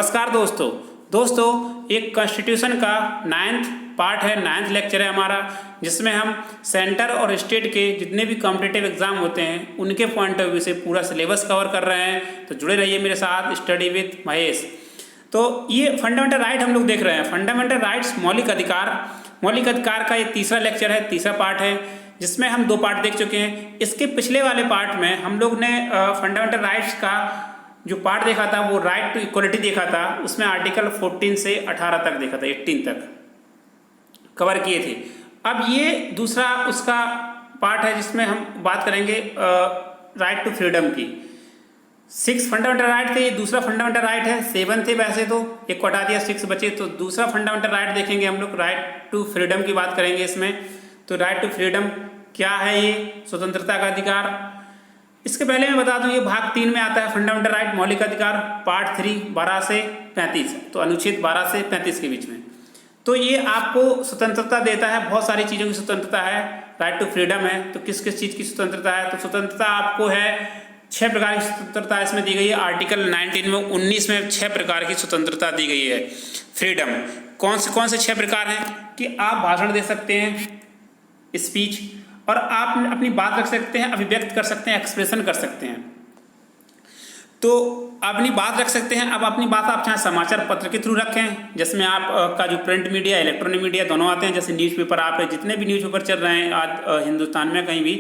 नमस्कार दोस्तों एक कॉन्स्टिट्यूशन का 9th पार्ट है, 9th लेक्चर है हमारा, जिसमें हम सेंटर और स्टेट के जितने भी कॉम्पिटिटिव एग्जाम होते हैं उनके पॉइंट ऑफ व्यू से पूरा सिलेबस कवर कर रहे हैं। तो जुड़े रहिए मेरे साथ, स्टडी विद महेश। तो ये फंडामेंटल राइट हम लोग देख रहे हैं, फंडामेंटल राइट्स मौलिक अधिकार का ये तीसरा लेक्चर है, तीसरा पार्ट है, जिसमें हम 2 पार्ट देख चुके हैं। इसके पिछले वाले पार्ट में हम लोग ने फंडामेंटल राइट्स का जो पार्ट देखा था वो राइट टू इक्वलिटी देखा था। उसमें आर्टिकल 14 से 18 तक देखा था, 18 तक कवर किए थे। अब ये दूसरा उसका पार्ट है जिसमें हम बात करेंगे राइट टू फ्रीडम की। 6 फंडामेंटल राइट थे, ये दूसरा फंडामेंटल राइट है। 7 थे वैसे तो, एक को हटा दिया, 6 बचे, तो दूसरा फंडामेंटल राइट देखेंगे हम लोग, राइट टू फ्रीडम की बात करेंगे इसमें। तो राइट टू फ्रीडम क्या है? ये स्वतंत्रता का अधिकार। इसके पहले मैं बता दूं, ये भाग 3 में आता है, फंडामेंटल राइट मौलिक अधिकार, पार्ट 3 12 से 35, तो अनुच्छेद 12 से 35 के बीच में। तो ये आपको स्वतंत्रता देता है, बहुत सारी चीज़ों की स्वतंत्रता है। राइट टू फ्रीडम है तो किस किस चीज़ की स्वतंत्रता है? तो स्वतंत्रता आपको है 6 प्रकार की स्वतंत्रता इसमें दी गई है। आर्टिकल 19 में 19 में 6 प्रकार की स्वतंत्रता दी गई है। फ्रीडम कौन से 6 प्रकार हैं कि आप भाषण दे सकते हैं, स्पीच, और आप अपनी बात रख सकते हैं, अभिव्यक्त कर सकते हैं, एक्सप्रेशन कर सकते हैं। तो अपनी बात रख सकते हैं। अब अपनी बात आप चाहे समाचार पत्र के थ्रू रखें, जिसमें आप का जो प्रिंट मीडिया, इलेक्ट्रॉनिक मीडिया दोनों आते हैं, जैसे न्यूज़पेपर, आप जितने भी न्यूज़पेपर चल रहे हैं आज हिंदुस्तान में कहीं भी,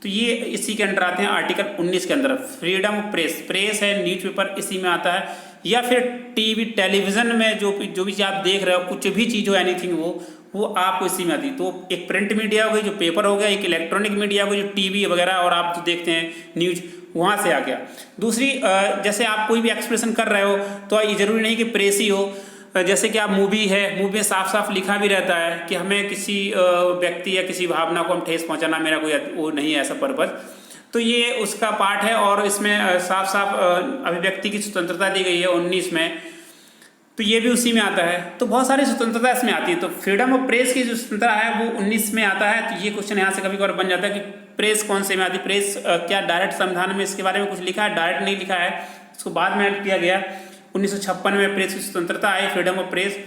तो ये इसी के अंदर आते हैं। आर्टिकल 19 के अंदर फ्रीडम ऑफ प्रेस है, न्यूज़पेपर इसी में आता है। या फिर टीवी टेलीविज़न में जो भी आप देख रहे हो, कुछ भी चीज़ हो, एनीथिंग वो आपको इसी में आती है। तो एक प्रिंट मीडिया हो गई जो पेपर हो गया, एक इलेक्ट्रॉनिक मीडिया हो गई जो टीवी वगैरह और आप जो देखते हैं न्यूज़, वहाँ से आ गया। दूसरी, जैसे आप कोई भी एक्सप्रेशन कर रहे हो तो ये ज़रूरी नहीं कि प्रेस ही हो। जैसे कि आप मूवी में साफ साफ लिखा भी रहता है कि हमें किसी व्यक्ति या किसी भावना को हम ठेस पहुँचाना, मेरा कोई वो नहीं है ऐसा पर्पज़। तो ये उसका पार्ट है और इसमें साफ साफ अभिव्यक्ति की स्वतंत्रता दी गई है 19 में, तो ये भी उसी में आता है। तो बहुत सारी स्वतंत्रता इसमें आती है। तो फ्रीडम ऑफ प्रेस की जो स्वतंत्रता है वो 19 में आता है। तो ये क्वेश्चन यहाँ से कभी कभार बन जाता है कि प्रेस कौन से में आती है? प्रेस क्या डायरेक्ट संविधान में इसके बारे में कुछ लिखा है? डायरेक्ट नहीं लिखा है, इसको बाद में ऐड किया गया। 1956 में प्रेस की स्वतंत्रता आई, फ्रीडम ऑफ प्रेस,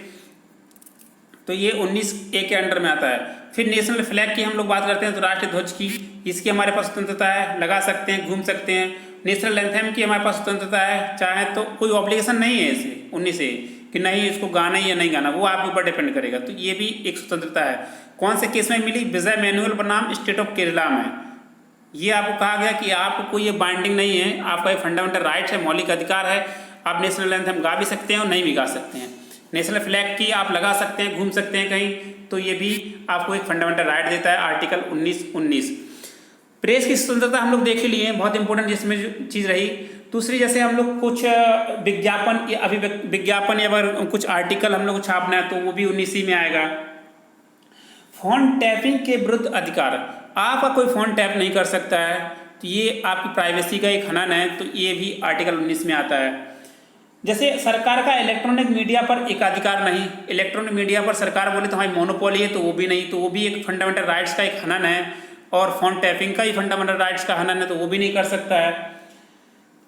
तो ये 19A के अंडर में आता है। फिर नेशनल फ्लैग की हम लोग बात करते हैं, तो राष्ट्रीय ध्वज की, इसकी हमारे पास स्वतंत्रता है, लगा सकते हैं, घूम सकते हैं। नेशनल एंथम की हमारे पास स्वतंत्रता है, चाहे तो कोई ऑब्लिगेशन नहीं है इसे 19A कि नहीं इसको गाना ही या नहीं गाना, वो आपके ऊपर डिपेंड करेगा। तो ये भी एक स्वतंत्रता है। कौन से केस में मिली? विजय मैनुअल बनाम स्टेट ऑफ केरला में। ये आपको कहा गया कि आपको कोई ये बाइंडिंग नहीं है, आपका ये फंडामेंटल राइट्स है, मौलिक अधिकार है। आप नेशनल एंथम गा भी सकते हैं और नहीं भी गा सकते हैं। नेशनल फ्लैग की आप लगा सकते हैं, घूम सकते हैं कहीं, तो ये भी आपको एक फंडामेंटल राइट देता है, आर्टिकल 19। प्रेस की स्वतंत्रता हम लोग देख ही लिए, बहुत इंपॉर्टेंट जिसमें जो चीज़ रही। दूसरी, जैसे हम लोग कुछ विज्ञापन या कुछ आर्टिकल हम लोग को छापना है तो वो भी 19 में आएगा। फोन टैपिंग के विरुद्ध अधिकार, आपका कोई फ़ोन टैप नहीं कर सकता है, तो ये आपकी प्राइवेसी का एक हनन है, तो ये भी आर्टिकल 19 में आता है। जैसे सरकार का इलेक्ट्रॉनिक मीडिया पर एकाधिकार नहीं, इलेक्ट्रॉनिक मीडिया पर सरकार बोले तो हमारी मोनोपोली है, तो वो भी नहीं, तो वो भी एक फंडामेंटल राइट्स का एक हनन है। और फोन टैपिंग का ही फंडामेंटल राइट्स का हनन है, तो वो भी नहीं कर सकता है।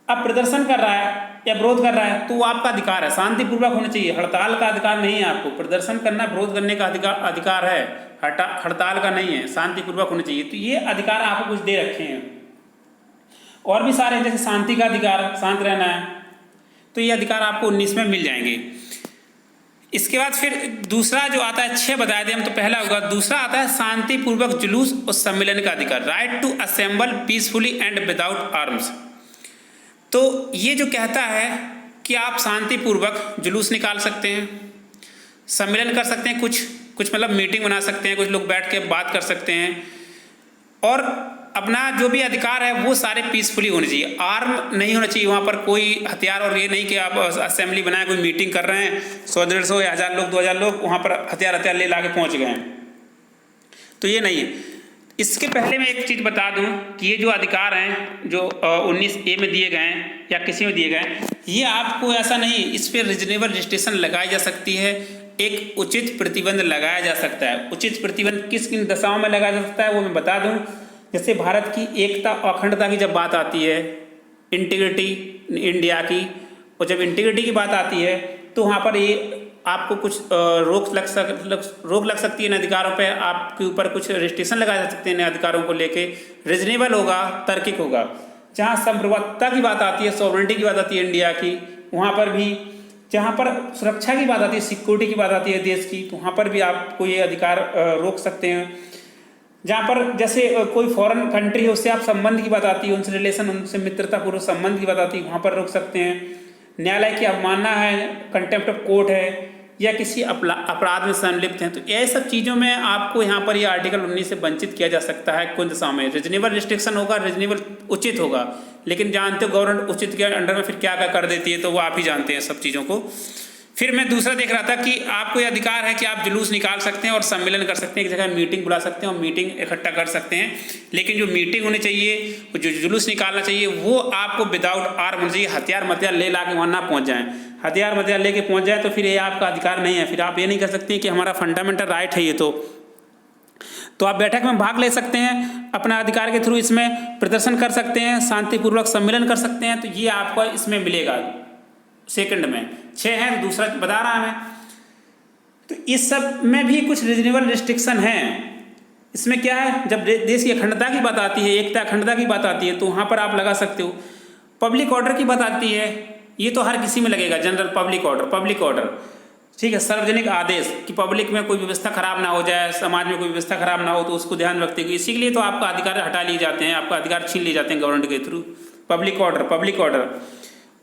अब प्रदर्शन कर रहा है या विरोध कर रहा है तो वो आपका अधिकार है, शांतिपूर्वक होना चाहिए, हड़ताल का अधिकार नहीं है आपको। प्रदर्शन करना, विरोध करने का अधिकार है, हड़ताल का नहीं है, शांतिपूर्वक होना चाहिए। तो ये अधिकार आपको कुछ दे रखे हैं। और भी सारे, जैसे शांति का अधिकार, शांत रहना है, तो ये अधिकार आपको 19 में मिल जाएंगे। इसके बाद फिर दूसरा जो आता है, 6 बताए थे हम, तो पहला होगा। दूसरा आता है शांतिपूर्वक जुलूस और सम्मेलन का अधिकार, right to assemble peacefully and without arms. तो ये जो कहता है कि आप शांतिपूर्वक जुलूस निकाल सकते हैं, सम्मेलन कर सकते हैं, कुछ मतलब मीटिंग बना सकते हैं, कुछ लोग बैठ के बात कर सकते हैं, और अपना जो भी अधिकार है वो सारे पीसफुली होने चाहिए। आर्म नहीं होना चाहिए वहाँ पर, कोई हथियार, और ये नहीं कि आप असेंबली बनाए, कोई मीटिंग कर रहे हैं, 100-150 या 1000 लोग, 2000 लोग वहाँ पर हथियार ले ला के पहुँच गए हैं, तो ये नहीं है। इसके पहले मैं एक चीज़ बता दूं कि ये जो अधिकार हैं जो 19A में दिए गए हैं या किसी में दिए गए हैं, ये आपको ऐसा नहीं, इस पर रिजनेबल रजिस्ट्रेशन लगाई जा सकती है, एक उचित प्रतिबंध लगाया जा सकता है। उचित प्रतिबंध किस किन दशाओं में लगाया जा सकता है वो मैं बता दूं। जैसे भारत की एकता और अखंडता की जब बात आती है, इंटीग्रिटी इंडिया की, और जब इंटीग्रिटी की बात आती है तो वहाँ पर ये आपको कुछ रोक लग सकती है इन अधिकारों पे, आपके ऊपर कुछ रिस्ट्रिक्शन लगाए जा सकते हैं इन अधिकारों को लेके। रीजनेबल होगा, तार्किक होगा। जहाँ संप्रभुता की बात आती है, सॉवरेनिटी की बात आती है इंडिया की, वहाँ पर भी जहाँ पर सुरक्षा की बात आती है, सिक्योरिटी की बात आती है देश की, तो वहाँ पर भी आपको ये अधिकार रोक सकते हैं। जहाँ पर जैसे कोई फॉरेन कंट्री है उससे आप संबंध की बात आती है, उनसे रिलेशन, उनसे मित्रतापूर्वक संबंध की बात आती है, वहाँ पर रोक सकते हैं। न्यायालय की अवमानना है, कंटेम्प्ट ऑफ कोर्ट है, या किसी अपराध में संलिप्त हैं, तो ये सब चीज़ों में आपको यहाँ पर ये आर्टिकल 19 से वंचित किया जा सकता है। कुछ दिशाओं में रीजनेबल रिस्ट्रिक्शन होगा, रीजनेबल उचित होगा, लेकिन जानते हो गवर्नमेंट उचित के अंडर में फिर क्या क्या कर देती है, तो वो आप ही जानते हैं सब चीज़ों को। फिर मैं दूसरा देख रहा था कि आपको ये अधिकार है कि आप जुलूस निकाल सकते हैं और सम्मेलन कर सकते हैं, एक जगह मीटिंग बुला सकते हैं और मीटिंग इकट्ठा कर सकते हैं, लेकिन जो मीटिंग होनी चाहिए, जो जुलूस निकालना चाहिए, वो आपको विदाउट आर्म होना चाहिए, हथियार ले ला के वहाँ ना पहुँच जाएँ। हथियार लेके पहुँच जाए तो फिर ये आपका अधिकार नहीं है। फिर आप ये नहीं कर सकते कि हमारा फंडामेंटल राइट है ये, तो आप बैठक में भाग ले सकते हैं, अपना अधिकार के थ्रू इसमें प्रदर्शन कर सकते हैं, शांतिपूर्वक सम्मेलन कर सकते हैं, तो ये आपको इसमें मिलेगा। सेकंड में 6 है, तो दूसरा बता रहा है मैं। तो इस सब में भी कुछ रीजनेबल रिस्ट्रिक्शन है। इसमें क्या है, जब देश की अखंडता की बात आती है, एकता अखंडता की बात आती है, तो वहाँ पर आप लगा सकते हो। पब्लिक ऑर्डर की बात आती है, ये तो हर किसी में लगेगा, जनरल पब्लिक ऑर्डर, ठीक है। सार्वजनिक आदेश कि पब्लिक में कोई व्यवस्था खराब ना हो जाए, समाज में कोई व्यवस्था खराब ना हो, तो उसको ध्यान रखते हुए इसी के लिए तो आपका अधिकार हटा लिए जाते हैं, आपका अधिकार छीन लिए जाते हैं गवर्नमेंट के थ्रू। Public order.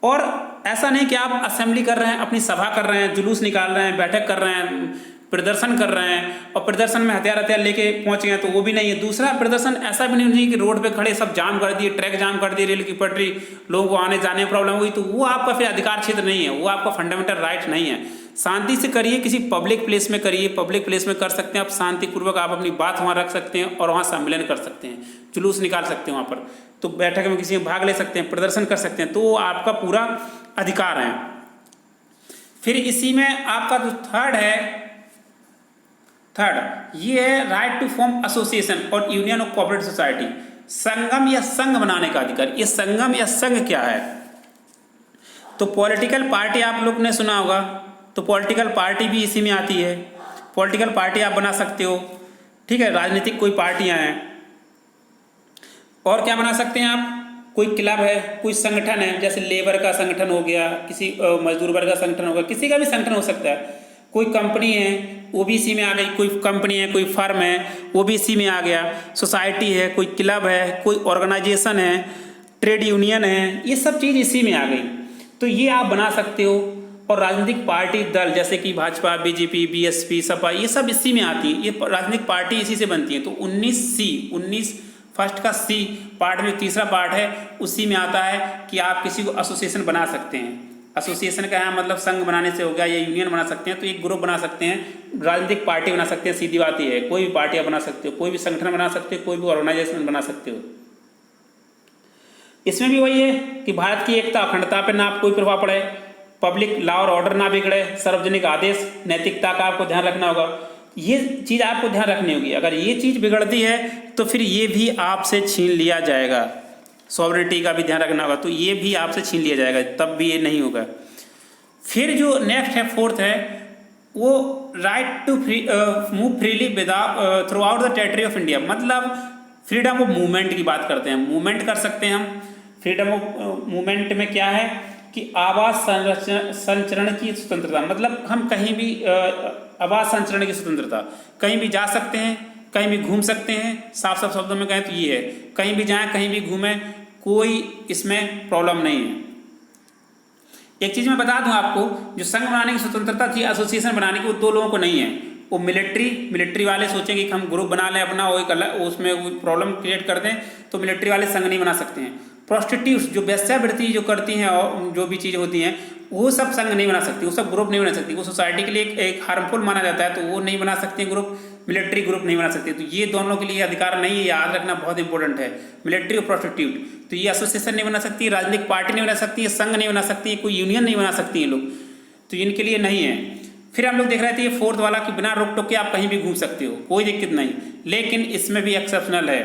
और ऐसा नहीं कि आप असेंबली कर रहे हैं, अपनी सभा कर रहे हैं, जुलूस निकाल रहे हैं, बैठक कर रहे हैं, प्रदर्शन कर रहे हैं और प्रदर्शन में हथियार लेके पहुंच गए, तो वो भी नहीं है। दूसरा प्रदर्शन ऐसा भी नहीं होना चाहिए कि रोड पे खड़े सब जाम कर दिए, ट्रैक जाम कर दिए, रेल की पटरी, लोगों को आने जाने में प्रॉब्लम हुई, तो वो आपका फिर अधिकार क्षेत्र नहीं है, वो आपका फंडामेंटल राइट नहीं है। शांति से करिए, किसी पब्लिक प्लेस में करिए, पब्लिक प्लेस में कर सकते हैं आप शांतिपूर्वक, आप अपनी बात वहाँ रख सकते हैं और वहाँ सम्मेलन कर सकते हैं, जुलूस निकाल सकते हैं वहाँ पर, तो बैठक में किसी में भाग ले सकते हैं, प्रदर्शन कर सकते हैं, तो वो आपका पूरा अधिकार है। फिर इसी में आपका जो थर्ड ये है राइट टू फॉर्म एसोसिएशन और यूनियन ऑफ कोऑपरेटिव सोसाइटी, संगम या संघ बनाने का अधिकार। ये संगम या संघ क्या है, तो पॉलिटिकल पार्टी आप लोग ने सुना होगा, तो पॉलिटिकल पार्टी भी इसी में आती है। पॉलिटिकल पार्टी आप बना सकते हो, ठीक है, राजनीतिक कोई पार्टियां हैं। और क्या बना सकते हैं आप, कोई क्लब है, कोई संगठन है, जैसे लेबर का संगठन हो गया, किसी मजदूर वर्ग का संगठन होगा, किसी का भी संगठन हो सकता है। कोई कंपनी है वो भी इसी में आ गई, कोई कंपनी है, कोई फर्म है वो भी इसी में आ गया। सोसाइटी है, कोई क्लब है, कोई ऑर्गेनाइजेशन है, ट्रेड यूनियन है, ये सब चीज़ इसी में आ गई, तो ये आप बना सकते हो। और राजनीतिक पार्टी दल जैसे कि भाजपा, बीजेपी, बीएसपी, सपा, ये सब इसी में आती है, ये राजनीतिक पार्टी इसी से बनती है। तो 19 फर्स्ट का सी पार्ट में तीसरा पार्ट है, उसी में आता है कि आप किसी को एसोसिएशन बना सकते हैं। एसोसिएशन का यहाँ मतलब संघ बनाने से हो गया, या यूनियन बना सकते हैं, तो एक ग्रुप बना सकते हैं, राजनीतिक पार्टी बना सकते हैं। सीधी बात ये है, कोई भी पार्टियाँ बना सकते हो, कोई भी संगठन बना सकते हो, कोई भी ऑर्गेनाइजेशन बना सकते हो। इसमें भी वही है कि भारत की एकता अखंडता पर ना कोई प्रभाव पड़े, पब्लिक लॉ और ऑर्डर ना बिगड़े, सार्वजनिक आदेश, नैतिकता का आपको ध्यान रखना होगा। ये चीज़ आपको ध्यान रखनी होगी। अगर ये चीज़ बिगड़ती है तो फिर ये भी आपसे छीन लिया जाएगा। सॉवरेनिटी का भी ध्यान रखना होगा, तो ये भी आपसे छीन लिया जाएगा, तब भी ये नहीं होगा। फिर जो नेक्स्ट है, फोर्थ है, वो right to move freely without throughout the territory of India, मतलब फ्रीडम ऑफ मूवमेंट की बात करते हैं। मूवमेंट कर सकते हैं हम। फ्रीडम ऑफ मूवमेंट में क्या है कि आवास संचरण की स्वतंत्रता, मतलब हम कहीं भी आवास संचरण की स्वतंत्रता, कहीं भी जा सकते हैं, कहीं भी घूम सकते हैं। साफ साफ शब्दों में कहें तो ये है, कहीं भी जाएं, कहीं भी घूमें, कोई इसमें प्रॉब्लम नहीं है। एक चीज़ मैं बता दूं आपको, जो संघ बनाने की स्वतंत्रता थी, एसोसिएशन बनाने की, वो दो लोगों को नहीं है। वो मिलिट्री वाले सोचेंगे कि हम ग्रुप बना लें अपना, वो एक अलग उसमें प्रॉब्लम क्रिएट कर दें, तो मिलिट्री वाले संघ नहीं बना सकते हैं। प्रोस्टिट्यूट्स जो वेश्यावृत्ति जो करती हैं और जो भी चीज़ होती हैं, वो सब संघ नहीं बना सकती, वो सब ग्रुप नहीं बना सकती, वो सोसाइटी के लिए एक हार्मफुल माना जाता है, तो वो नहीं बना सकते ग्रुप। मिलिट्री ग्रुप नहीं बना सकते, तो ये दोनों के लिए अधिकार नहीं है, याद रखना बहुत इंपॉर्टेंट है। मिलिट्री और प्रोस्टिट्यूट, तो ये एसोसिएशन नहीं बना सकती, राजनीतिक पार्टी नहीं बना सकती, संघ नहीं बना सकती, कोई यूनियन नहीं बना सकती ये लोग, तो इनके लिए नहीं है। फिर हम लोग देख रहे थे ये फोर्थ वाला कि बिना रोक टोक के आप कहीं भी घूम सकते हो, कोई दिक्कत नहीं। लेकिन इसमें भी एक्सेप्शनल है।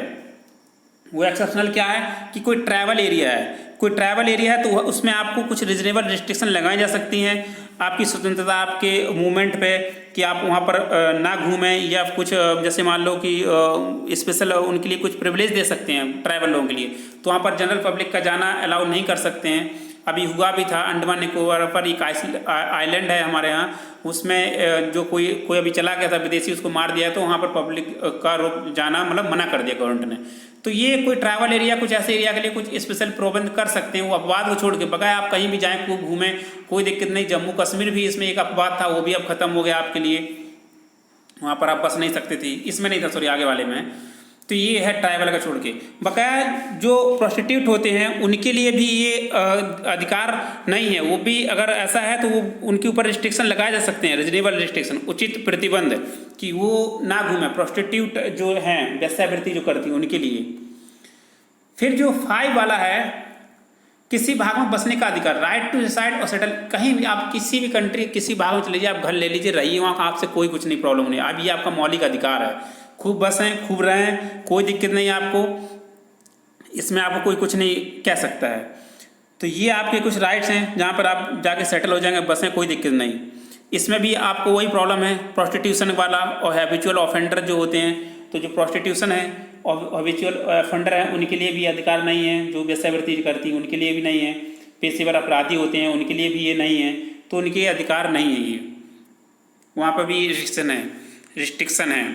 वो एक्सेप्शनल क्या है कि कोई ट्रैवल एरिया है, तो उसमें आपको कुछ रीजनेबल रिस्ट्रिक्शन लगाई जा सकती हैं। आपकी स्वतंत्रता, आपके मूवमेंट पे कि आप वहाँ पर ना घूमें, या कुछ जैसे मान लो कि स्पेशल उनके लिए कुछ प्रिविलेज दे सकते हैं ट्राइबल लोगों के लिए, तो वहाँ पर जनरल पब्लिक का जाना अलाउ नहीं कर सकते हैं। अभी हुआ भी था अंडमान निकोबार पर, एक आइलैंड है हमारे यहाँ, उसमें जो कोई अभी चला गया था विदेशी, उसको मार दिया, तो वहाँ पर पब्लिक का रोक जाना मतलब मना कर दिया गवर्नमेंट ने। तो ये कोई ट्रैवल एरिया, कुछ ऐसे एरिया के लिए कुछ स्पेशल प्रबंध कर सकते हैं, वो अपवाद को छोड़ के। बकाया आप कहीं भी जाएं, खूब घूमें, कोई दिक्कत नहीं। जम्मू कश्मीर भी इसमें एक अपवाद था, वो भी अब खत्म हो गया आपके लिए, वहाँ पर आप बस नहीं सकते थे, इसमें नहीं था, सॉरी आगे वाले में। तो ये है ट्राइबल का छोड़ के। बकाया जो प्रोस्टिट्यूट होते हैं उनके लिए भी ये अधिकार नहीं है, वो भी अगर ऐसा है तो वो उनके ऊपर रिस्ट्रिक्शन लगाए जा सकते हैं, रीजनेबल रिस्ट्रिक्शन, उचित प्रतिबंध, कि वो ना घूमे, प्रोस्टिट्यूट जो हैं वेश्यावृत्ति जो करती हैं उनके लिए। फिर जो 5 वाला है, किसी भाग में बसने का अधिकार, राइट टू रिसाइड और सेटल। कहीं भी आप किसी भी कंट्री, किसी भाग में चले जाइए, आप घर ले लीजिए, रहिए वहाँ का, आपसे कोई कुछ नहीं प्रॉब्लम नहीं। अब ये आपका मौलिक अधिकार है, खूब बसें, खूब रहें, कोई दिक्कत नहीं है आपको, इसमें आपको कोई कुछ नहीं कह सकता है। तो ये आपके कुछ राइट्स हैं, जहाँ पर आप जाके सेटल हो जाएंगे, बसें, कोई दिक्कत नहीं। इसमें भी आपको वही प्रॉब्लम है प्रोस्टिट्यूशन वाला और हैबिचुअल ऑफेंडर जो होते हैं। तो जो प्रोस्टिट्यूशन है और हैबिचुअल ऑफेंडर है उनके लिए भी अधिकार नहीं है, जो वेश्यावृत्ति करती हैं उनके लिए भी नहीं है, पेशेवर अपराधी होते हैं उनके लिए भी ये नहीं है, तो उनके अधिकार नहीं है ये, वहाँ पर भी रिस्ट्रिक्शन है,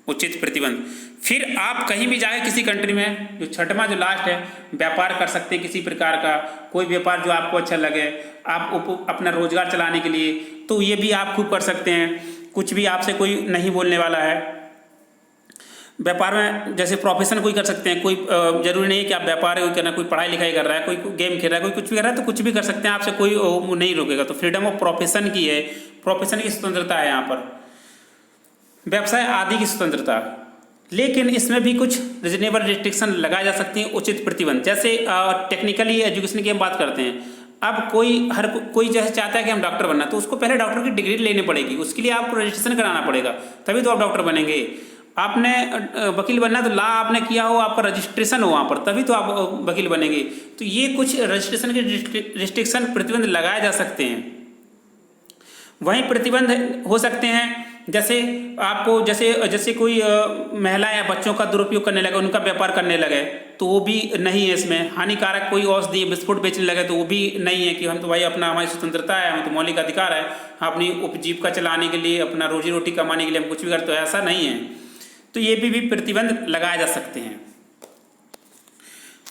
उचित प्रतिबंध। फिर आप कहीं भी जाए किसी कंट्री में, जो छठवां जो लास्ट है, व्यापार कर सकते हैं किसी प्रकार का, कोई व्यापार जो आपको अच्छा लगे, आप अपना रोजगार चलाने के लिए, तो ये भी आप खूब कर सकते हैं, कुछ भी आपसे कोई नहीं बोलने वाला है। व्यापार में जैसे प्रोफेशन कोई कर सकते हैं, कोई जरूरी नहीं है कि आप व्यापार ही करना, कोई पढ़ाई लिखाई कर रहा है, कोई गेम खेल रहा है, कोई कुछ भी कर रहा है, तो कुछ भी कर सकते हैं, आपसे कोई नहीं रोकेगा। तो फ्रीडम ऑफ प्रोफेशन की है, प्रोफेशन की स्वतंत्रता है यहाँ पर, व्यवसाय आदि की स्वतंत्रता। लेकिन इसमें भी कुछ रीजनेबल रिस्ट्रिक्शन लगाए जा सकती हैं, उचित प्रतिबंध। जैसे टेक्निकली एजुकेशन की हम बात करते हैं, अब कोई जैसे चाहता है कि हम डॉक्टर बनना, तो उसको पहले डॉक्टर की डिग्री लेनी पड़ेगी, उसके लिए आपको रजिस्ट्रेशन कराना पड़ेगा, तभी तो आप डॉक्टर बनेंगे। आपने वकील बनना तो ला आपने किया हो, आपका रजिस्ट्रेशन हो वहाँ पर, तभी तो आप वकील बनेंगे। तो ये कुछ रजिस्ट्रेशन के रिस्ट्रिक्शन, प्रतिबंध लगाए जा सकते हैं। वहीं प्रतिबंध हो सकते हैं जैसे आपको जैसे कोई महिला या बच्चों का दुरुपयोग करने लगे, उनका व्यापार करने लगे, तो वो भी नहीं है इसमें। हानिकारक कोई औषधि बिस्कुट बेचने लगे, तो वो भी नहीं है कि हम तो भाई अपना, हमारी स्वतंत्रता है, हम तो मौलिक अधिकार है, हम अपनी उपजीविका चलाने के लिए, अपना रोजी रोटी कमाने के लिए हम कुछ भी करते, तो ऐसा नहीं है। तो ये भी प्रतिबंध लगाए जा सकते हैं।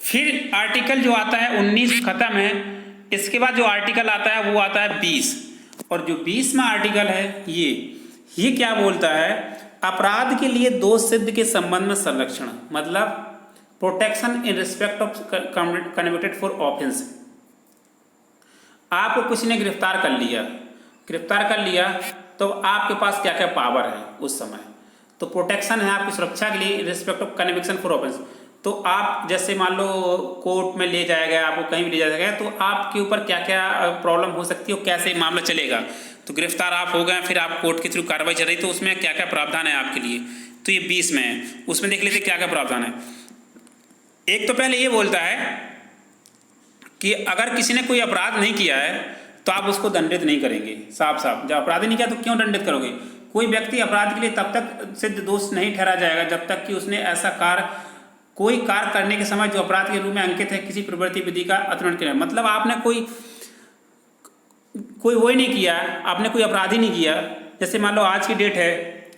फिर आर्टिकल जो आता है 19 खत्म है, इसके बाद जो आर्टिकल आता है वो आता है 20, और जो 20वां आर्टिकल है ये क्या बोलता है, अपराध के लिए दोष सिद्ध के संबंध में संरक्षण, मतलब protection in respect of convicted for offence. आपको किसी ने गिरफ्तार कर लिया तो आपके पास क्या क्या पावर है उस समय, तो प्रोटेक्शन है आपकी सुरक्षा के लिए, respect of conviction for offence. तो आप जैसे मान लो कोर्ट में ले जाया गया, आपको कहीं भी ले जाया गया, तो आपके ऊपर क्या क्या प्रॉब्लम हो सकती है और कैसे मामला चलेगा। तो गिरफ्तार आप हो गए, फिर आप कोर्ट के थ्रू कार्रवाई चल रही, तो उसमें क्या क्या प्रावधान है आपके लिए, तो ये 20 में है। उसमें देख लेते क्या क्या प्रावधान है। एक तो पहले ये बोलता है कि अगर किसी ने कोई अपराध नहीं किया है तो आप उसको दंडित नहीं करेंगे, साफ जब अपराध नहीं किया तो क्यों दंडित करोगे। कोई व्यक्ति अपराध के लिए तब तक सिद्ध दोष नहीं ठहरा जाएगा जब तक कि उसने ऐसा कोई कार्य करने के समय जो अपराध के रूप में अंकित है किसी प्रवृत्ति विधि का अतिक्रमण किया, मतलब आपने कोई वो ही नहीं किया, आपने कोई अपराध ही नहीं किया। जैसे मान लो आज की डेट है,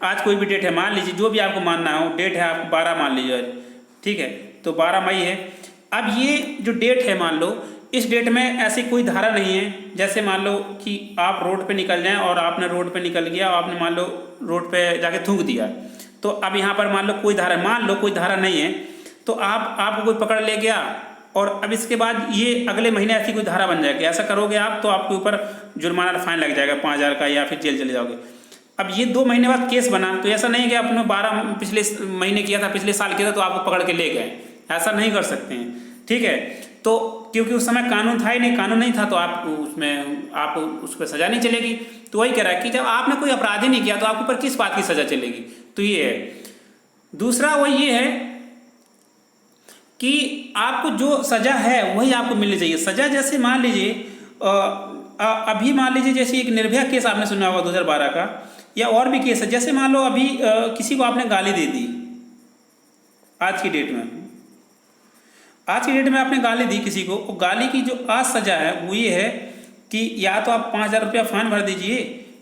आज कोई भी डेट है, मान लीजिए जो भी आपको मानना हो, डेट है आपको 12 मान लीजिए, ठीक है, तो 12 मई है। अब ये जो डेट है, मान लो इस डेट में ऐसी कोई धारा नहीं है, जैसे मान लो कि आप रोड पे निकल जाएं और आपने रोड पे निकल गया और आपने मान लो रोड पे जाके थूक दिया, तो अब यहाँ पर मान लो कोई धारा नहीं है, तो आपको कोई पकड़ ले गया और अब इसके बाद ये अगले महीने ऐसी कोई धारा बन जाएगी, ऐसा करोगे आप तो आपके ऊपर जुर्माना फाइन लग जाएगा 5000 का, या फिर जेल चले जाओगे। अब ये 2 महीने बाद केस बना, तो ऐसा नहीं कि आपने 12 पिछले महीने किया था, पिछले साल किया था, तो आपको पकड़ के ले गए, ऐसा नहीं कर सकते हैं, ठीक है। तो क्योंकि उस समय कानून था ही नहीं, कानून नहीं था, तो आप उस पर सजा नहीं चलेगी। तो वही कह रहा है कि जब आपने कोई अपराध ही नहीं किया तो आपके ऊपर किस बात की सजा चलेगी, तो ये है। दूसरा वो ये है कि आपको जो सजा है वही आपको मिलनी चाहिए। सजा जैसे मान लीजिए अभी मान लीजिए जैसे एक निर्भया केस आपने सुना होगा 2012 का, या और भी केस है। जैसे मान लो अभी किसी को आपने गाली दे दी, आज की डेट में आपने गाली दी किसी को, और गाली की जो आज सज़ा है वो ये है कि या तो आप 5,000 रुपया फाइन भर दीजिए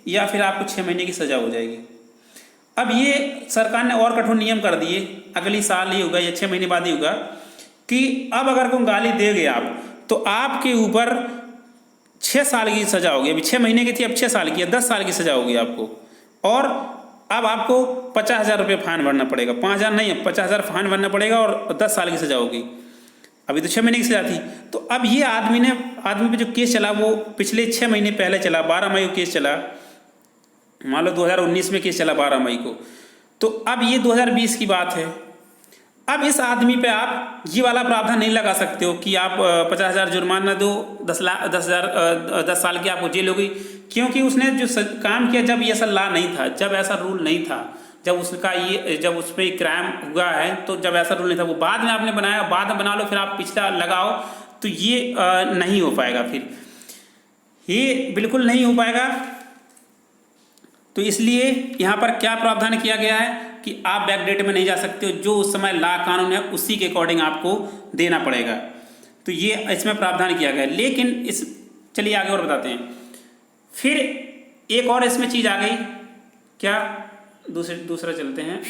या फिर आपको 6 महीने की सज़ा हो जाएगी। अब ये सरकार ने और कठोर नियम कर दिए, अगली साल ही होगा या 6 महीने बाद ही होगा, कि अब अगर कोई गाली देंगे आप तो आपके ऊपर 6 साल की सज़ा होगी। अभी 6 महीने की थी, अब 6 साल की या 10 साल की सज़ा होगी आपको, और अब आपको 50,000 रुपये फाइन भरना पड़ेगा। 5,000 नहीं, 50,000 फाइन भरना पड़ेगा और 10 साल की सज़ा होगी। अभी तो 6 महीने की सज़ा थी। तो अब ये आदमी पे जो केस चला वो पिछले 6 महीने पहले चला, 12 मई को केस चला, मान लो 2019 में केस चला 12 मई को, तो अब ये 2020 की बात है। अब इस आदमी पे आप ये वाला प्रावधान नहीं लगा सकते हो कि आप 50,000 जुर्माना दो, 10 साल की आपको जेल होगी, क्योंकि उसने जो काम किया जब ये ऐसा लॉ नहीं था, जब ऐसा रूल नहीं था, जब उस पर क्राइम हुआ है, तो जब ऐसा रूल नहीं था, वो बाद में आपने बनाया, बाद में बना लो, फिर आप पिछला लगाओ, तो ये नहीं हो पाएगा, फिर ये बिल्कुल नहीं हो पाएगा। तो इसलिए यहाँ पर क्या प्रावधान किया गया है कि आप बैकडेट में नहीं जा सकते हो, जो उस समय लॉ कानून है उसी के अकॉर्डिंग आपको देना पड़ेगा। तो ये इसमें प्रावधान किया गया है। लेकिन चलिए आगे और बताते हैं। फिर एक और इसमें चीज़ आ गई, क्या, दूसरा चलते हैं,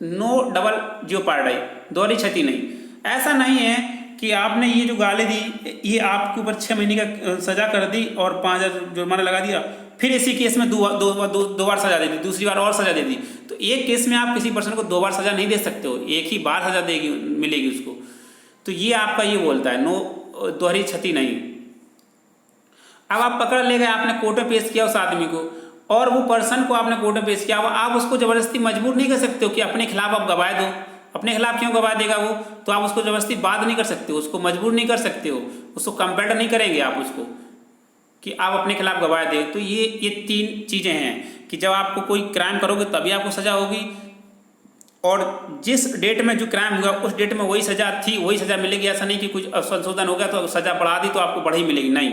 नो डबल जियोपार्डाई, दोहरी क्षति नहीं। ऐसा नहीं है कि आपने ये जो गाली दी, ये आपके ऊपर 6 महीने का सज़ा कर दी और 5,000 जुर्माना लगा दिया, फिर इसी केस में दो बार सज़ा दे दी, दूसरी बार और सज़ा दे दी। तो एक केस में आप किसी पर्सन को 2 बार सज़ा नहीं दे सकते हो, एक ही बार सज़ा मिलेगी उसको। तो ये आपका ये बोलता है नो दोहरी क्षति नहीं। अब आप पकड़ ले गए, आपने कोर्ट में पेश किया उस आदमी को, और वो पर्सन को आपने कोर्ट में पेश किया, आप उसको ज़बरदस्ती मजबूर नहीं कर सकते हो कि अपने खिलाफ आप गवाह दो। अपने खिलाफ क्यों गवाह देगा वो? तो आप उसको ज़बरदस्ती बात नहीं कर सकते हो, उसको मजबूर नहीं कर सकते हो, उसको कंपेल्ड नहीं करेंगे आप उसको कि आप अपने खिलाफ गवाह दे। तो ये 3 चीज़ें हैं कि जब आपको कोई क्राइम करोगे तभी आपको सज़ा होगी, और जिस डेट में जो क्राइम हुआ उस डेट में वही सज़ा थी वही सज़ा मिलेगी। ऐसा नहीं कि कुछ संशोधन हो गया तो सज़ा बढ़ा दी तो आपको बढ़ी मिलेगी, नहीं,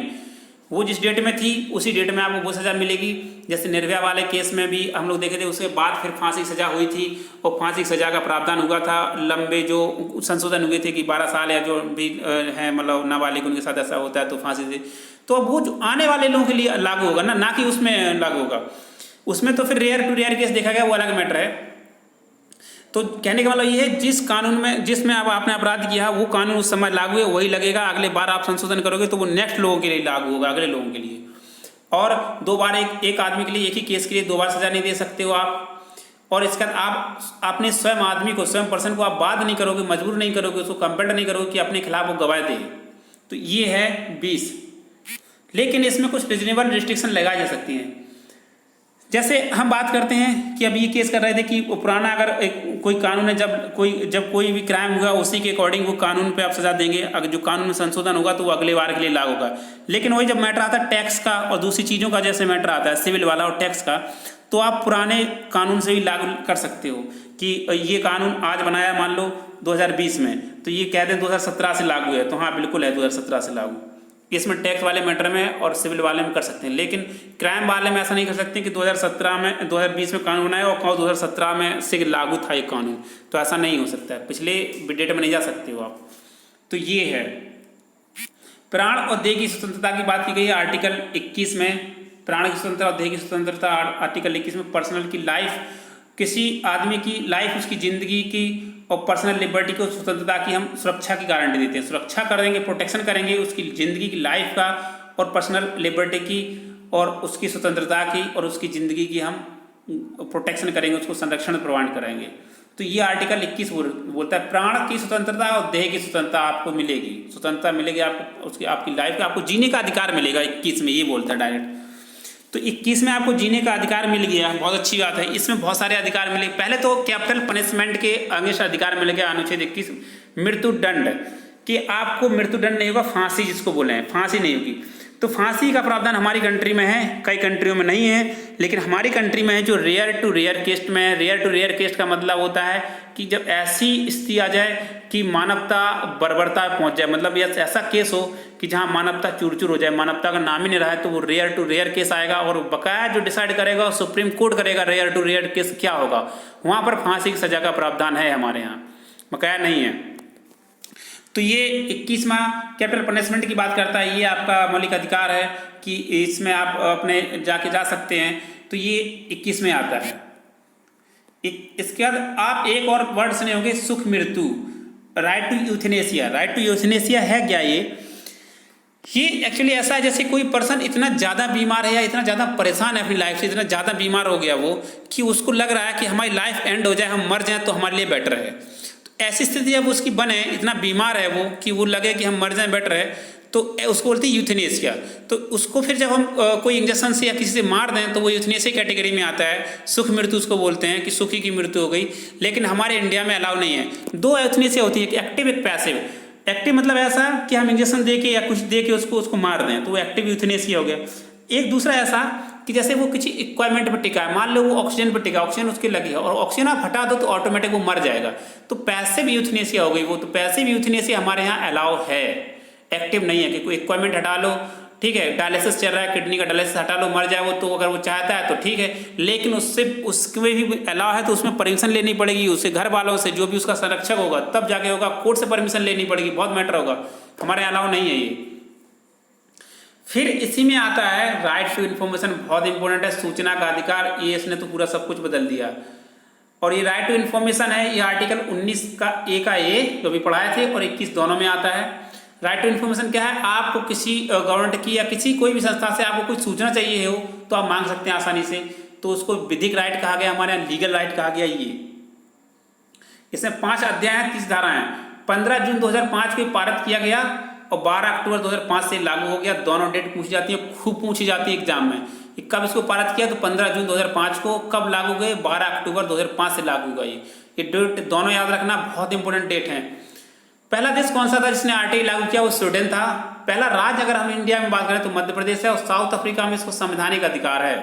वो जिस डेट में थी उसी डेट में आपको वो सज़ा मिलेगी। जैसे निर्भया वाले केस में भी हम लोग देखे थे, उसके बाद फिर फांसी की सज़ा हुई थी, और फांसी की सज़ा का प्रावधान हुआ था, लंबे जो संशोधन हुए थे कि 12 साल या जो भी है, मतलब नाबालिग उनके साथ ऐसा होता है तो फांसी से, तो अब वो जो आने वाले लोगों के लिए लागू होगा ना कि उसमें लागू होगा। उसमें तो फिर रेयर टू रेयर केस देखा गया, वो अलग मैटर है। तो कहने का मतलब ये है, जिस कानून में जिसमें अब आपने अपराध किया वो कानून उस समय लागू है वही लगेगा। अगले बार आप संशोधन करोगे तो वो नेक्स्ट लोगों के लिए लागू होगा, अगले लोगों के लिए। और 2 बार एक आदमी के लिए, एक ही केस के लिए 2 बार सज़ा नहीं दे सकते हो आप। और इसके बाद आप अपने स्वयं आदमी को, स्वयं पर्सन को आप बात नहीं करोगे, मजबूर नहीं करोगे, उसको कंपेल्ड नहीं करोगे कि अपने खिलाफ वो गवाह दे। तो ये है 20। लेकिन इसमें कुछ रीजनेबल रिस्ट्रिक्शन लगाई जा सकती हैं। जैसे हम बात करते हैं कि अभी ये केस कर रहे थे कि पुराना अगर कोई कानून है, जब कोई भी क्राइम हुआ उसी के अकॉर्डिंग वो कानून पे आप सज़ा देंगे। अगर जो कानून में संशोधन होगा तो वो अगले बार के लिए लागू होगा। लेकिन वही जब मैटर आता है टैक्स का और दूसरी चीज़ों का, जैसे मैटर आता है सिविल वाला और टैक्स का, तो आप पुराने कानून से भी लागू कर सकते हो कि ये कानून आज बनाया मान लो 2020 में, तो ये कह दें 2017 से लागू है, तो हाँ बिल्कुल है 2017 से लागू। इसमें टैक्स वाले मैटर में और सिविल वाले में कर सकते हैं, लेकिन क्राइम वाले में ऐसा नहीं कर सकते कि 2020 में कानून बनाया और 2017 में से लागू था ये कानून, तो ऐसा नहीं हो सकता है, पिछले डेट में नहीं जा सकते हो आप। तो ये है प्राण और देह की स्वतंत्रता की बात की गई है आर्टिकल 21 में। प्राण की स्वतंत्रता और देह की स्वतंत्रता आर्टिकल 21 में। पर्सनल की लाइफ, किसी आदमी की लाइफ, उसकी ज़िंदगी की और पर्सनल लिबर्टी को, स्वतंत्रता की हम सुरक्षा की गारंटी देते हैं। सुरक्षा करेंगे, प्रोटेक्शन करेंगे उसकी ज़िंदगी की, लाइफ का और पर्सनल लिबर्टी की और उसकी स्वतंत्रता की और उसकी ज़िंदगी की हम प्रोटेक्शन करेंगे, उसको संरक्षण प्रदान करेंगे। तो ये आर्टिकल 21 बोलता है प्राण की स्वतंत्रता और देह की स्वतंत्रता आपको मिलेगी, स्वतंत्रता मिलेगी आपको, उसकी आपकी लाइफ का आपको जीने का अधिकार मिलेगा। 21 में ये बोलता है डायरेक्ट। तो 21 में आपको जीने का अधिकार मिल गया, बहुत अच्छी बात है। इसमें बहुत सारे अधिकार मिले। पहले तो कैपिटल पनिशमेंट के अंगे से अधिकार मिल गया, अनुच्छेद 21 मृत्यु दंड, कि आपको मृत्यु दंड नहीं होगा, फांसी जिसको बोले हैं, फांसी नहीं होगी। तो फांसी का प्रावधान हमारी कंट्री में है, कई कंट्रियों में नहीं है, लेकिन हमारी कंट्री में है जो रेयर टू रेयर केस में है। रेयर टू रेयर केस का मतलब होता है कि जब ऐसी स्थिति आ जाए कि मानवता बर्बरता पहुंच जाए, मतलब ये ऐसा केस हो कि जहां मानवता चूर चूर हो जाए, मानवता का नाम ही नहीं रहा है, तो वो रेयर टू रेयर केस आएगा और बकाया जो डिसाइड करेगा सुप्रीम कोर्ट करेगा रेयर टू रेयर केस क्या होगा, वहां पर फांसी की सजा का प्रावधान है हमारे यहाँ, बकाया नहीं है। तो ये 21वां कैपिटल पनिशमेंट की बात करता है, ये आपका मौलिक अधिकार है कि इसमें आप अपने जाके जा सकते हैं, तो ये 21 में आता है। इसके बाद आप एक और वर्ड सुने होंगे, सुख मृत्यु, right to euthanasia. Right to euthanasia है क्या ये एक्चुअली ऐसा है जैसे कोई पर्सन इतना ज़्यादा बीमार है या इतना ज़्यादा परेशान है अपनी लाइफ से, इतना ज़्यादा बीमार हो गया वो कि उसको लग रहा है कि हमारी लाइफ एंड हो जाए, हम मर जाएं तो हमारे लिए बेटर है। तो ऐसी स्थिति जब उसकी बने, इतना बीमार है वो कि वो लगे कि हम मर जाएं बेटर है, तो उसको बोलते हैं यूथेनेसिया। तो उसको फिर जब हम कोई इंजेक्शन से या किसी से मार दें तो वो यूथेनेसिया कैटेगरी में आता है। सुख मृत्यु उसको बोलते हैं कि सुखी की मृत्यु हो गई, लेकिन हमारे इंडिया में अलाउ नहीं है। दो यूथेनेसिया होती है, एक एक्टिव एक पैसिव। एक्टिव मतलब ऐसा कि हम इंजेक्शन दे के या कुछ दे के उसको मार दें, तो वो एक्टिव यूथेनेसिया हो गया। एक दूसरा ऐसा कि जैसे वो किसी इक्वापमेंट पर टिका है, मान लो वो ऑक्सीजन पर टिका, ऑक्सीजन उसके लगी है और ऑक्सीजन आप हटा दो तो ऑटोमेटिक वो मर जाएगा, तो पैसिव यूथेनेसिया हो गई वो। तो पैसिव यूथेनेसिया हमारे यहाँ अलाउ है, एक्टिव नहीं है कि कोई इक्वापमेंट हटा लो, ठीक है, डायलिसिस चल रहा है, किडनी का डायलिसिस हटा लो, मर जाए वो, तो अगर वो चाहता है तो ठीक है, लेकिन उसमें भी अलाउ है तो उसमें परमिशन लेनी पड़ेगी उससे, घर वालों से, जो भी उसका संरक्षक होगा तब जाके होगा, कोर्ट से परमिशन लेनी पड़ेगी, बहुत मैटर होगा। हमारे अलाउ नहीं है ये। फिर इसी में आता है राइट टू इन्फॉर्मेशन, बहुत इंपॉर्टेंट है, सूचना का अधिकार। ये इसने तो पूरा सब कुछ बदल दिया। और ये राइट टू इन्फॉर्मेशन है, ये आर्टिकल 19 का ए जो भी पढ़ाए थे और 21 दोनों में आता है। राइट टू इन्फॉर्मेशन क्या है, आपको किसी गवर्नमेंट की या किसी कोई भी संस्था से आपको कुछ सूचना चाहिए हो तो आप मांग सकते हैं आसानी से, तो उसको विधिक राइट कहा गया, हमारे यहाँ लीगल राइट कहा गया। ये इसमें 5 अध्याय हैं, 30 धाराएं हैं। 15 जून 2005 को पारित किया गया और 12 अक्टूबर 2005 से लागू हो गया। दोनों डेट पूछी जाती है, खूब पूछी जाती है एग्जाम में। कब इसको पारित किया, तो 15 जून 2005 को। कब लागू गए, 12 अक्टूबर 2005 से लागू हुआ। ये डेट दोनों याद रखना, बहुत इंपॉर्टेंट डेट है। पहला देश कौन सा था जिसने आरटीआई लागू किया, वो स्वीडन था। पहला राज्य अगर हम इंडिया में बात करें तो मध्य प्रदेश है, और साउथ अफ्रीका में इसको संवैधानिक अधिकार है।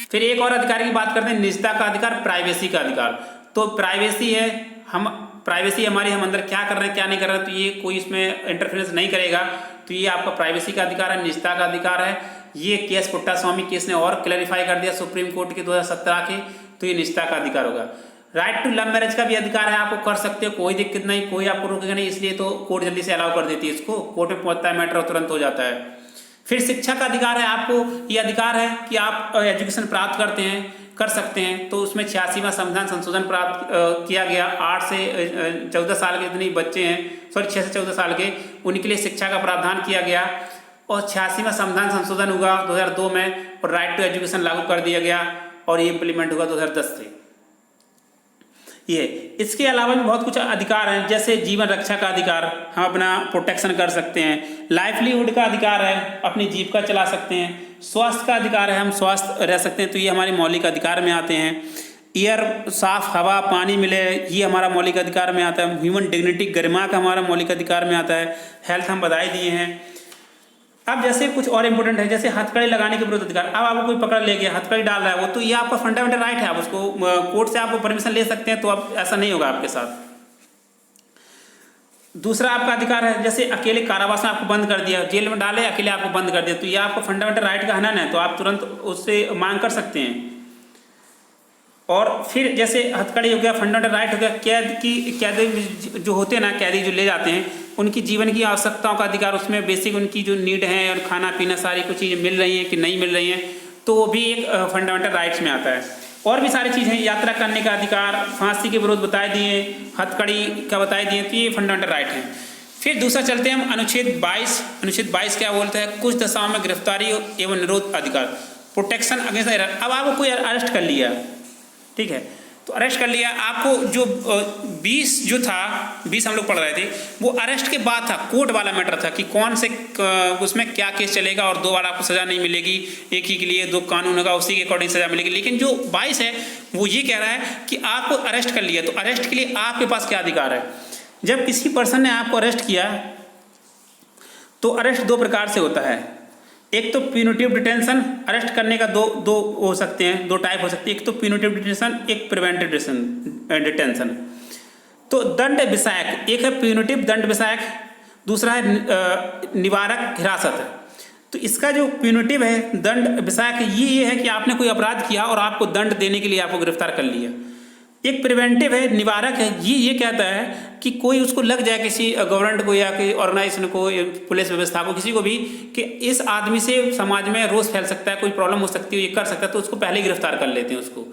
फिर एक और अधिकार की बात करते हैं, निजता का अधिकार, प्राइवेसी का अधिकार। तो प्राइवेसी है, हम प्राइवेसी हमारी, हम अंदर क्या कर रहे हैं क्या नहीं कर रहे हैं, तो ये कोई इसमें इंटरफेरेंस नहीं करेगा, तो ये आपका प्राइवेसी का अधिकार है। निजता का अधिकार है, ये केस पुट्टास्वामी केस ने और क्लैरिफाई कर दिया सुप्रीम कोर्ट के 2017 के, तो ये निजता का अधिकार होगा। राइट टू लव मैरिज का भी अधिकार है, आपको कर सकते हो, कोई दिक्कत नहीं, कोई आपको रोकेगा नहीं, इसलिए तो कोर्ट जल्दी से अलाउ कर देती है इसको, कोर्ट में पहुंचता है मैटर तुरंत हो जाता है। फिर शिक्षा का अधिकार है, आपको ये अधिकार है कि आप एजुकेशन प्राप्त कर सकते हैं, तो उसमें 86वां संविधान संशोधन प्राप्त किया गया। 8 से 14 साल के जितने बच्चे हैं, 6 से 14 साल के, उनके लिए शिक्षा का प्रावधान किया गया। और 86वां संविधान संशोधन हुआ 2002 में, और राइट टू एजुकेशन लागू कर दिया गया, और ये इम्प्लीमेंट हुआ 2010 से। ये इसके अलावा भी बहुत कुछ अधिकार हैं, जैसे जीवन रक्षा का अधिकार, हम अपना प्रोटेक्शन कर सकते हैं। लाइवलीहुड का अधिकार है, अपनी जीविका चला सकते हैं। स्वास्थ्य का अधिकार है, हम स्वस्थ रह सकते हैं, तो ये हमारे मौलिक अधिकार में आते हैं। एयर, साफ हवा पानी मिले, ये हमारा मौलिक अधिकार में आता है। ह्यूमन डिग्निटी, गरिमा का हमारा मौलिक अधिकार में आता है। हेल्थ हम बधाई दिए हैं। अब जैसे कुछ और इंपॉर्टेंट है, जैसे हथकड़ी लगाने के विरुद्ध अधिकार। अब आपको कोई पकड़ ले गया, हथकड़ी डाल रहा है वो, तो ये आपका फंडामेंटल राइट है, आप उसको कोर्ट से आपको परमिशन ले सकते हैं, तो अब ऐसा नहीं होगा आपके साथ। दूसरा आपका अधिकार है, जैसे अकेले कारावास में आपको बंद कर दिया, जेल में डाले, अकेले आपको बंद कर दिया, तो ये आपका फंडामेंटल राइट का हनन है, तो आप तुरंत उससे मांग कर सकते हैं। और फिर जैसे हथकड़ी हो गया, फंडामेंटल राइट हो गया। कैदी जो होते हैं ना, कैदी जो ले जाते हैं, उनकी जीवन की आवश्यकताओं का अधिकार, उसमें बेसिक उनकी जो नीड है और खाना पीना सारी कुछ चीज़ें मिल रही हैं कि नहीं मिल रही हैं, तो वो भी एक फंडामेंटल राइट्स में आता है। और भी सारी चीज़ें, यात्रा करने का अधिकार, फांसी के विरोध बताए दिए, हथकड़ी का बताए दिए, तो ये फंडामेंटल राइट है। फिर दूसरा चलते हैं हम अनुच्छेद 22। अनुच्छेद 22 क्या बोलता है, कुछ दशाओं में गिरफ्तारी एवं निरोध अधिकार, प्रोटेक्शन अगेंस्ट अरेस्ट। अब आपको कोई अरेस्ट कर लिया, ठीक है, तो अरेस्ट कर लिया आपको, जो 20 जो था, 20 हम लोग पढ़ रहे थे, वो अरेस्ट के बाद था, कोर्ट वाला मैटर था कि कौन से उसमें क्या केस चलेगा, और 2 बार आपको सज़ा नहीं मिलेगी, एक ही के लिए 2 कानून होगा, उसी के अकॉर्डिंग सज़ा मिलेगी। लेकिन जो 22 है वो ये कह रहा है कि आपको अरेस्ट कर लिया, तो अरेस्ट के लिए आपके पास क्या अधिकार है। जब किसी पर्सन ने आपको अरेस्ट किया तो अरेस्ट दो प्रकार से होता है। एक तो प्यूनिटिव डिटेंशन, अरेस्ट करने का दो हो सकते हैं, दो टाइप हो सकती है। एक तो प्यूनिटिव डिटेंशन, एक प्रिवेंटिव डिटेंशन। तो दंड विषयक, एक है प्यूनिटिव दंड विषयक, दूसरा है निवारक हिरासत। तो इसका जो प्यूनिटिव है दंड विषयक ये है कि आपने कोई अपराध किया और आपको दंड देने के लिए आपको गिरफ्तार कर लिया। एक प्रिवेंटिव है, निवारक है, ये कहता है कि कोई उसको लग जाए, किसी गवर्नमेंट को या कोई ऑर्गेनाइजेशन को, पुलिस व्यवस्था को, किसी को भी, कि इस आदमी से समाज में रोष फैल सकता है, कोई प्रॉब्लम हो सकती है, ये कर सकता है, तो उसको पहले ही गिरफ्तार कर लेते हैं उसको।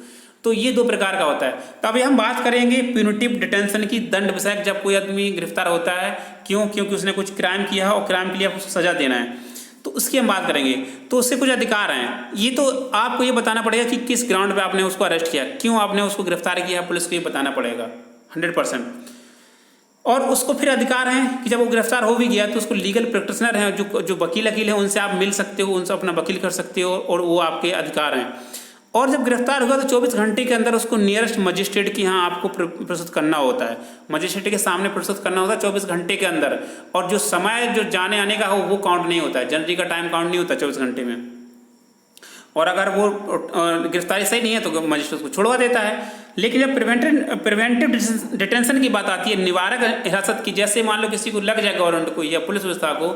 तो ये दो प्रकार का होता है। तो अभी हम बात करेंगे प्यूनिटिव डिटेंशन की, दंड विषयक, जब कोई आदमी गिरफ्तार होता है क्योंकि उसने कुछ क्राइम किया है और क्राइम के लिए उसको सजा देना है, तो उसकी हम बात करेंगे। तो उससे कुछ अधिकार हैं। ये तो आपको ये बताना पड़ेगा कि किस ग्राउंड पे आपने उसको अरेस्ट किया, क्यों आपने उसको गिरफ्तार किया, पुलिस को ये बताना पड़ेगा 100%। और उसको फिर अधिकार हैं कि जब वो गिरफ्तार हो भी गया तो उसको लीगल प्रैक्टिशनर हैं, जो वकील है, उनसे आप मिल सकते हो, उनसे अपना वकील कर सकते हो, और वो आपके अधिकार हैं। और जब गिरफ्तार हुआ तो 24 घंटे के अंदर उसको नियरेस्ट मजिस्ट्रेट की यहाँ आपको प्रस्तुत करना होता है, मजिस्ट्रेट के सामने प्रस्तुत करना होता है 24 घंटे के अंदर। और जो समय जो जाने आने का हो वो काउंट नहीं होता है, जनरली का टाइम काउंट नहीं होता 24 घंटे में। और अगर वो गिरफ्तारी सही नहीं है तो मजिस्ट्रेट को छुड़वा देता है। लेकिन जब प्रिवेंटिव डिटेंशन की बात आती है, निवारक हिरासत की, जैसे मान लो किसी को लग जाए, गवर्नमेंट को या पुलिस व्यवस्था को,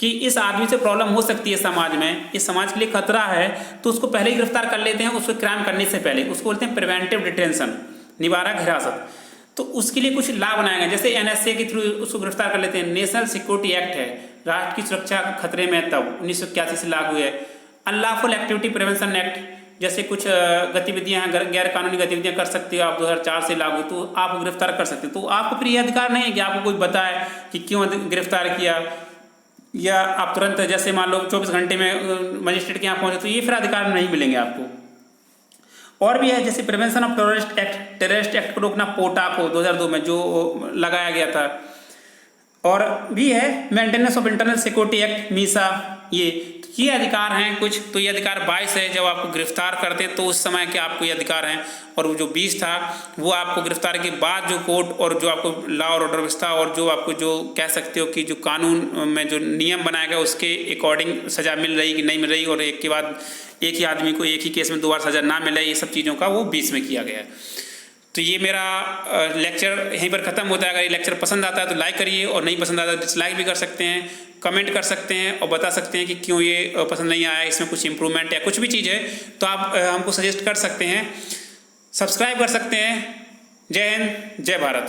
कि इस आदमी से प्रॉब्लम हो सकती है समाज में, इस समाज के लिए खतरा है, तो उसको पहले ही गिरफ्तार कर लेते हैं, उसको क्राइम करने से पहले। उसको बोलते हैं प्रिवेंटिव डिटेंशन, निवारक हिरासत। तो उसके लिए कुछ लाभ बनाए गए, जैसे NSA के थ्रू उसको गिरफ्तार कर लेते हैं। नेशनल सिक्योरिटी एक्ट है, राष्ट्र की सुरक्षा खतरे में, तब 1981 से लागू है। अनलॉफुल एक्टिविटी प्रिवेंशन एक्ट, जैसे कुछ गतिविधियां, गैर कानूनी गतिविधियां कर सकते हो आप, 2004 से लागू, तो आप गिरफ्तार कर सकते हो। तो आपको फिर ये अधिकार नहीं है कि आपको कोई बताए कि क्यों गिरफ्तार किया, या आप तुरंत, जैसे मान लो 24 घंटे में मजिस्ट्रेट के यहाँ पहुंचे, तो ये फिर अधिकार नहीं मिलेंगे आपको। और भी है, जैसे प्रिवेंशन ऑफ टेररिस्ट एक्ट को रोकना, पोटा को 2002 में जो लगाया गया था। और भी है maintenance of internal security act, Misa, ये अधिकार हैं कुछ। तो ये अधिकार 22 है जब आपको गिरफ्तार करते हैं, तो उस समय के आपको ये अधिकार हैं। और वो जो 20 था वो आपको गिरफ्तार के बाद जो कोर्ट और जो आपको लॉ और ऑर्डर व्यवस्था और जो आपको जो कह सकते हो कि जो कानून में जो नियम बनाया गया उसके अकॉर्डिंग सज़ा मिल रही कि नहीं मिल रही, और एक के बाद एक ही आदमी को एक ही केस में 2 बार सज़ा ना मिले, ये सब चीज़ों का वो 20 में किया गया है। तो ये मेरा लेक्चर यहीं पर ख़त्म होता है। अगर ये लेक्चर पसंद आता है तो लाइक करिए, और नहीं पसंद आता है तो डिसलाइक भी कर सकते हैं, कमेंट कर सकते हैं और बता सकते हैं कि क्यों ये पसंद नहीं आया, इसमें कुछ इंप्रूवमेंट या कुछ भी चीज़ है तो आप हमको सजेस्ट कर सकते हैं, सब्सक्राइब कर सकते हैं। जय हिंद, जय भारत।